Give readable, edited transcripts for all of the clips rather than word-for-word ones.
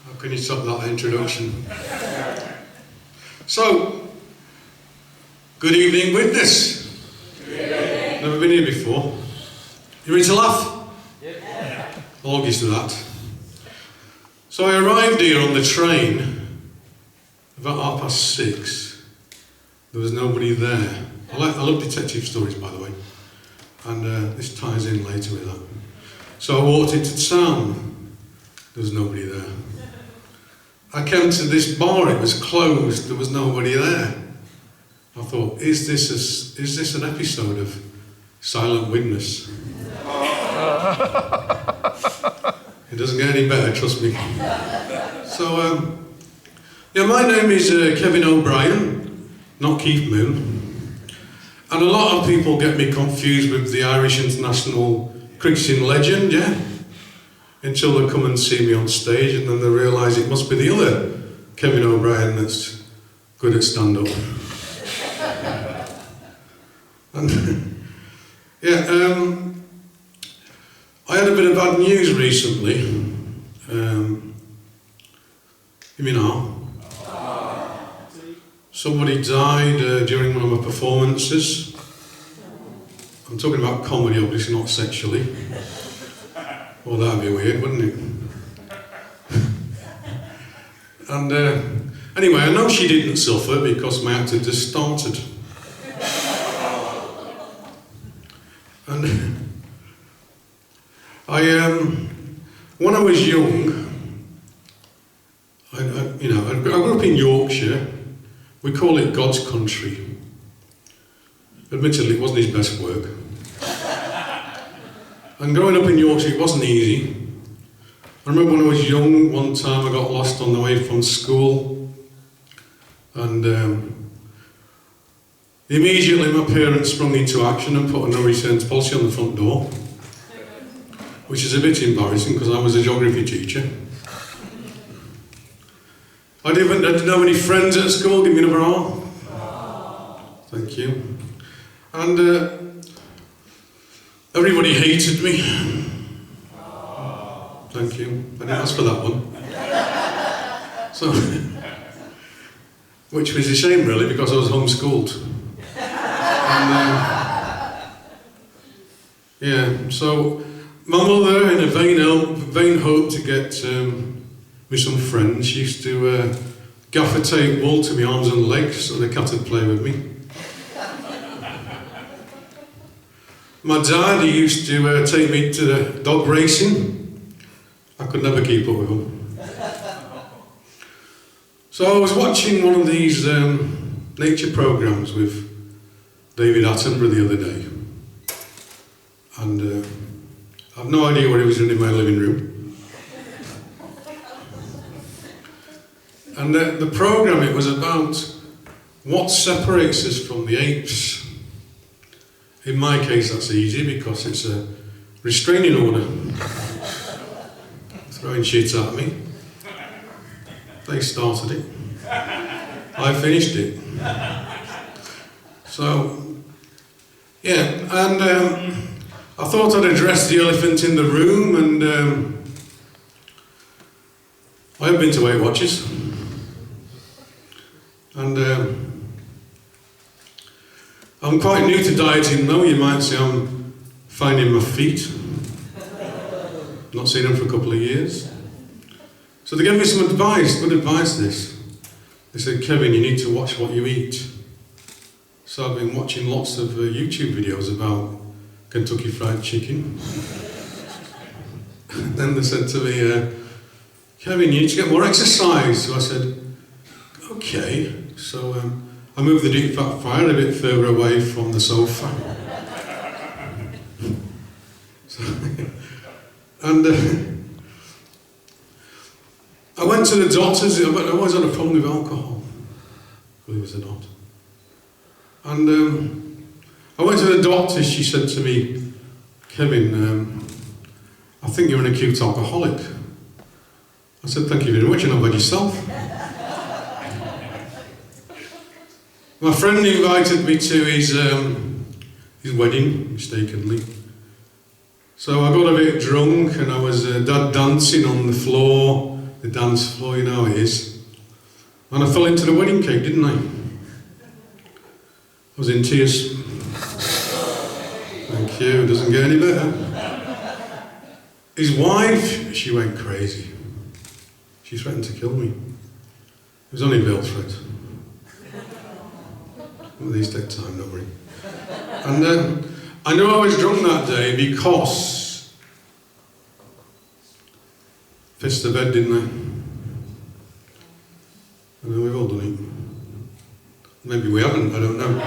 How can you top that introduction? So, good evening, Widnes. Yeah. Never been here before. You ready to laugh? Yeah. I'll get to that. So I arrived here on the train about 6:30. There was nobody there. I love detective stories, by the way, and this ties in later with that. So I walked into town. There was nobody there. I came to this bar, it was closed, there was nobody there. I thought, is this an episode of Silent Widnes? It doesn't get any better, trust me. So, yeah, my name is Kevin O'Brien, not Keith Moon. And a lot of people get me confused with the Irish international cricketing legend, yeah? Until they come and see me on stage, and then they realise it must be the other Kevin O'Brien that's good at stand-up. And yeah, I had a bit of bad news recently. You know, somebody died during one of my performances. I'm talking about comedy, obviously, not sexually. Well, that'd be weird, wouldn't it? And anyway, I know she didn't suffer because my act had just started. And when I was young, I grew up in Yorkshire. We call it God's country. Admittedly, it wasn't his best work. And growing up in Yorkshire, it wasn't easy. I remember when I was young, one time I got lost on the way from school, and immediately my parents sprung into action and put a no returns policy on the front door, which is a bit embarrassing because I was a geography teacher. I didn't know any friends at school. Give me another arm. Thank you. And everybody hated me. Thank you. I didn't ask for that one. So, which was a shame really, because I was homeschooled. And, yeah, so my mother, in a vain hope to get with some friends, she used to gaffer tape wool to my arms and legs so the cat would play with me. My dad, he used to take me to dog racing. I could never keep up with him. So I was watching one of these nature programs with David Attenborough the other day. And I have no idea what he was doing in my living room. And the program, it was about what separates us from the apes. In my case, that's easy because it's a restraining order. Throwing shit at me. They started it. I finished it. So, yeah, and I thought I'd address the elephant in the room, and I have been to Weight Watchers. And I'm quite new to dieting though, you might say I'm finding my feet. Not seen them for a couple of years. So they gave me some advice, good advice this. They said, Kevin, you need to watch what you eat. So I've been watching lots of YouTube videos about Kentucky Fried Chicken. Then they said to me, Kevin, you need to get more exercise. So I said, okay. So I moved the deep fat fryer a bit further away from the sofa. So, and I went to the doctors. I always had a problem with alcohol, believe it or not. And I went to the doctor. She said to me, Kevin, I think you're an acute alcoholic. I said, thank you very much, and how about yourself? My friend invited me to his wedding, mistakenly. So I got a bit drunk and I was dancing on the floor. the dance floor, you know how it is. And I fell into the wedding cake, didn't I? I was in tears. Thank you, it doesn't get any better. His wife, she went crazy. She threatened to kill me. It was only a veiled threat. Well, these take time, don't worry. And I knew I was drunk that day because pissed the bed, didn't I? I know we've all done it. Maybe we haven't, I don't know.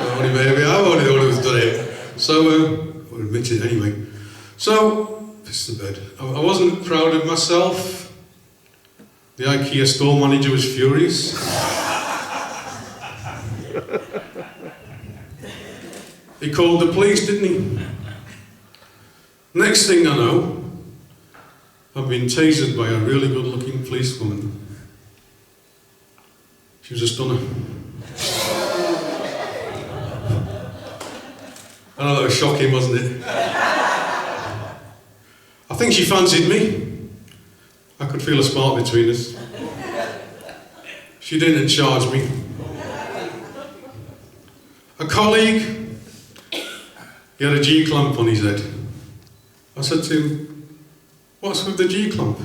So only maybe I've only the one who's done it. So, I'll admit it anyway. So, pissed the bed. I wasn't proud of myself. The IKEA store manager was furious. He called the police, didn't he? Next thing I know, I've been tasered by a really good-looking policewoman. She was a stunner. I know that was shocking, wasn't it? I think she fancied me. I could feel a spark between us. She didn't charge me. A colleague, he had a G-clamp on his head. I said to him, "What's with the G-clamp?"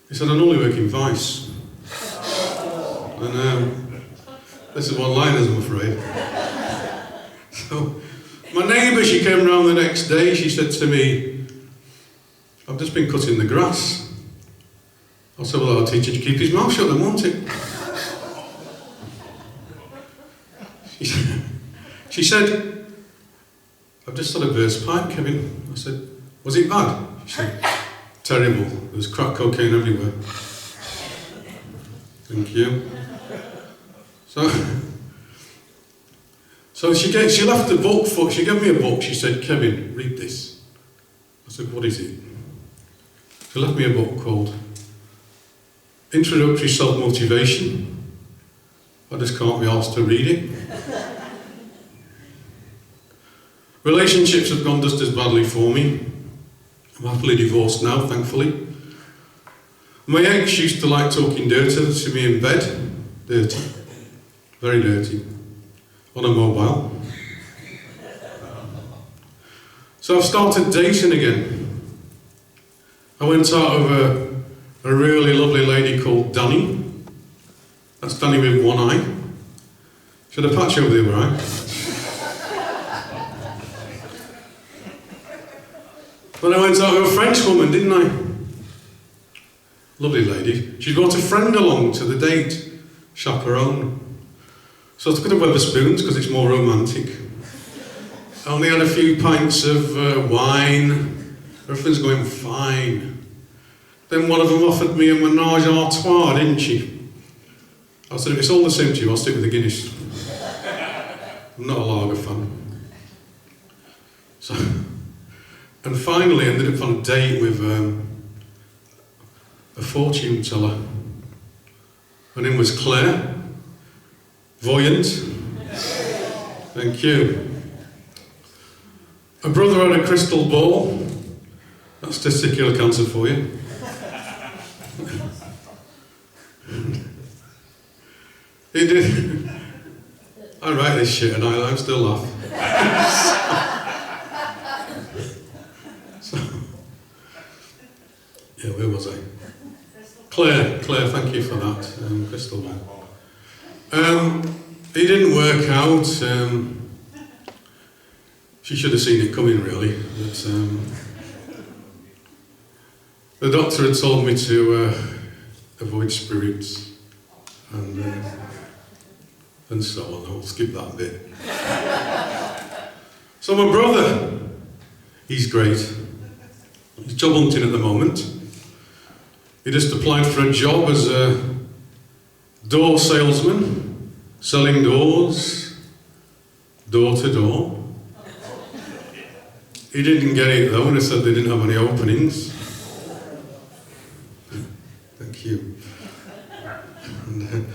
He said, "I only work in Vice." And this is one-liners, I'm afraid. So, my neighbour, she came round the next day, she said to me, "I've just been cutting the grass." I said, "Well, I'll teach you to keep his mouth shut then, won't it?" She said, "I've just had a burst pipe, Kevin." I said, "Was it bad?" She said, "Terrible. There was crack cocaine everywhere." Thank you. So she left the book she gave me a book, she said, "Kevin, read this." I said, "What is it?" She left me a book called Introductory Self-Motivation. I just can't be asked to read it. Relationships have gone just as badly for me. I'm happily divorced now, thankfully. My ex used to like talking dirty to me in bed. Dirty. Very dirty. On a mobile. So I've started dating again. I went out with a really lovely lady called Danny. That's Danny with one eye. Should I patch over the other eye? But I went out with a French woman, didn't I? Lovely lady. She brought a friend along to the date, chaperone. So I took a Wetherspoons because it's more romantic. I only had a few pints of wine. Everything's going fine. Then one of them offered me a menage a trois, didn't she? I said, "If it's all the same to you, I'll stick with the Guinness." I'm not a lager fan. So, and finally I ended up on a date with a fortune teller. Her name was Claire. Voyant. Thank you. Her brother had a crystal ball. That's testicular cancer for you. He did. I write this shit and I still laugh. So, yeah, where was I? Claire, thank you for that. Crystal ball. It didn't work out. She should have seen it coming, really. But, the doctor had told me to avoid spirits and so on. I'll skip that bit. So my brother, he's great. He's job hunting at the moment. He just applied for a job as a door salesman, selling doors, door to door. He didn't get it though, and they said they didn't have any openings. Thank you. And,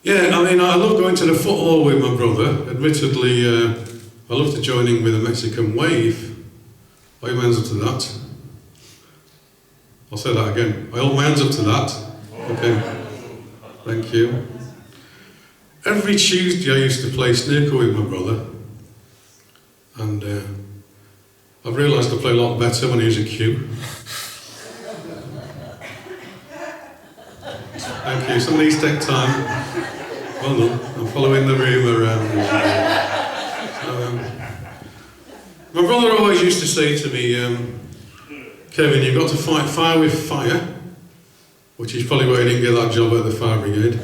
yeah, I mean, I love going to the football with my brother. Admittedly, I love to join in with the Mexican wave. Wave hands up to that. I'll say that again. I hold my hands up to that. Okay. Thank you. Every Tuesday I used to play snooker with my brother. And I've realised I play a lot better when I use a cue. Thank you. Some of these take time. Well done. I'm following the room around. My brother always used to say to me, Kevin, you've got to fight fire with fire, which is probably why he didn't get that job at the fire brigade.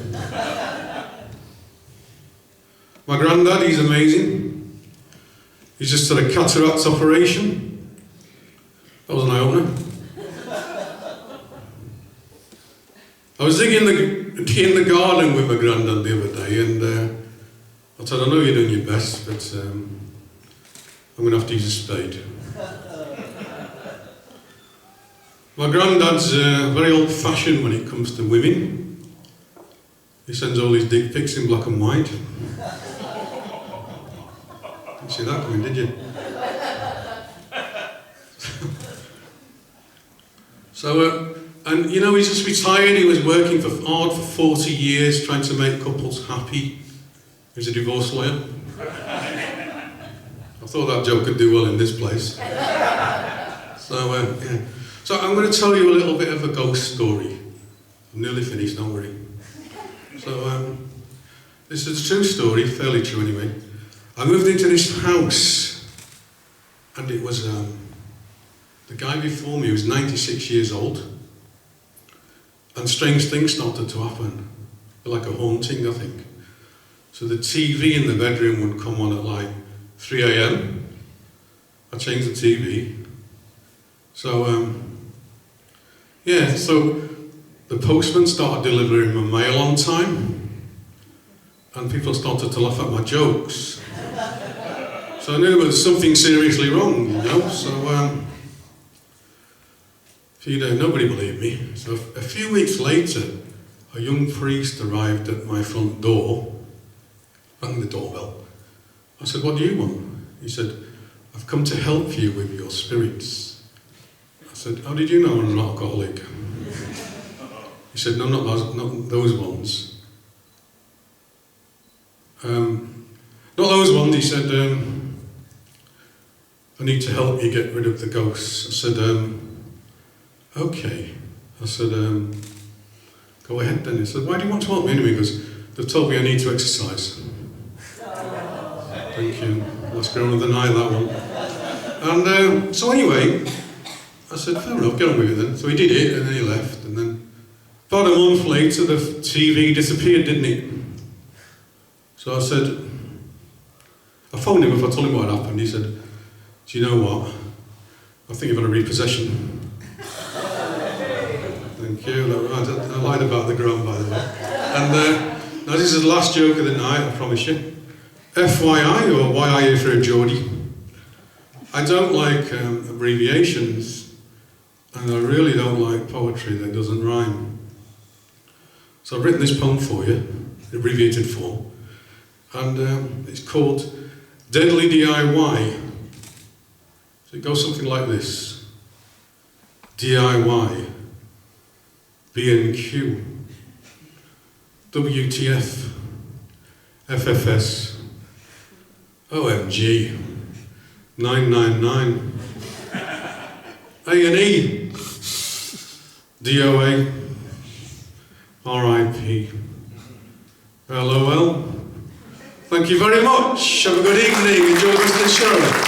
My granddad, he's amazing. He's just had a cataract operation. That was an eye-opener. I was digging the garden with my granddad the other day, and I said, I know you're doing your best, but I'm going to have to use a spade. My granddad's very old-fashioned when it comes to women. He sends all his dick pics in black and white. Didn't see that coming, did you? So, and you know, he's just retired. He was working hard for 40 years, trying to make couples happy. He's a divorce lawyer. I thought that joke could do well in this place. So, yeah. So I'm going to tell you a little bit of a ghost story. I'm nearly finished, don't worry. So, this is a true story, fairly true anyway. I moved into this house, and it was, the guy before me was 96 years old, and strange things started to happen, like a haunting, I think. So the TV in the bedroom would come on at like 3 a.m. I changed the TV. So, yeah, so the postman started delivering my mail on time, and people started to laugh at my jokes. So I knew there was something seriously wrong, you know. So, nobody believed me. So a few weeks later, a young priest arrived at my front door, rang the doorbell. I said, "What do you want?" He said, "I've come to help you with your spirits." I said, "How did you know I'm an alcoholic?" He said, "No, not those ones. Not those ones." He said, "I need to help you get rid of the ghosts." I said, "Okay." I said, "Go ahead then." He said, "Why do you want to help me anyway?" Because they've told me I need to exercise. Thank you. Let's go and deny that one. And so anyway, I said, "Fair enough, get on with it then." So he did it, and then he left, and then about a month later, the TV disappeared, didn't it? So I said, I phoned him up, I told him what had happened. He said, "Do you know what? I think you've had a repossession." Thank you. I lied about the ground, by the way. And now this is the last joke of the night, I promise you. FYI, or why are you for a Geordie? I don't like abbreviations, and I really don't like poetry that doesn't rhyme. So I've written this poem for you, abbreviated form, and it's called Deadly DIY. So it goes something like this. DIY, B&Q, WTF, FFS, OMG, 999, A&E, DOA, RIP, LOL. Thank you very much. Have a good evening. Enjoy the show.